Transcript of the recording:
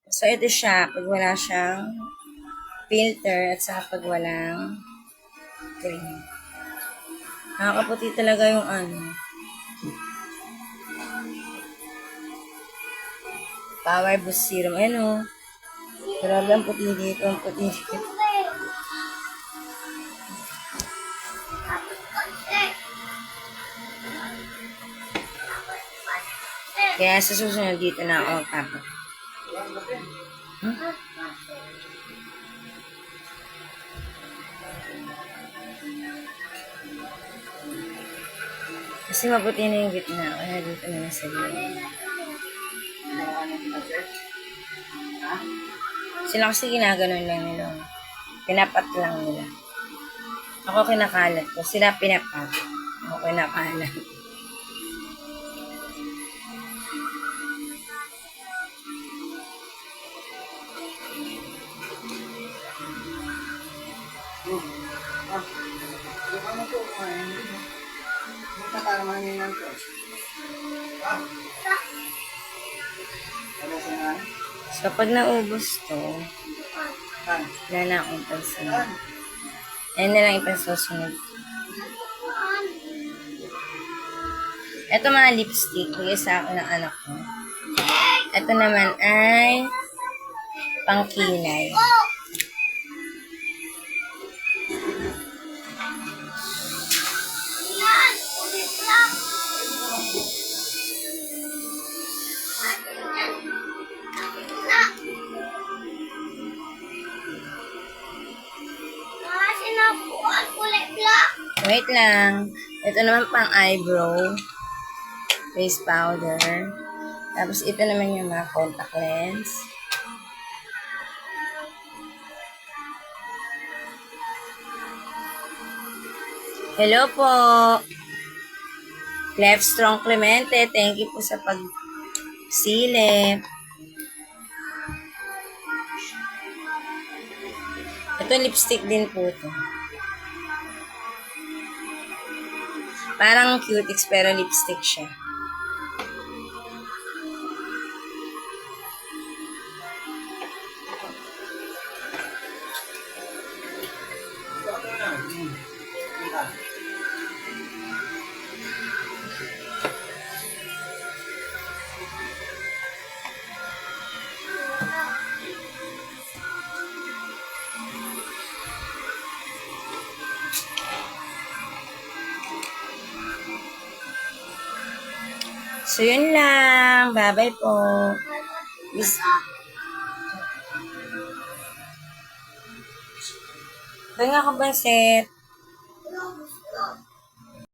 So, ito siya pag wala siyang filter at saka pag walang cream. Nakakaputi talaga yung ano. Power Boost Serum. Ayan o. Grabe ang puti dito. Ang puti dito. Kaya sa susunod dito na ako magpapag. Kasi maputi na yung gitna. Kaya dito na lang sa gilid. Sila kasi ginaganon lang nila. Pinapat lang nila. Ako kinakalat ko. Sila pinapat. Ako kinakalat. So, pag naubos to, wala na akong pansin. Ayan na lang ipasusunod. Ito mga lipstick, bigay sa akin ng anak ko. Ito naman ay pangkilay. Wait lang. Ito naman pang eyebrow. Face powder. Tapos ito naman yung mga contact lens. Hello po. Clef Strong Clemente. Thank you po sa pagsilip. Ito lipstick din po ito. Parang Cutix pero lipstick siya. So, yun lang. Bye-bye po. Kaya nga ka ba, Seth?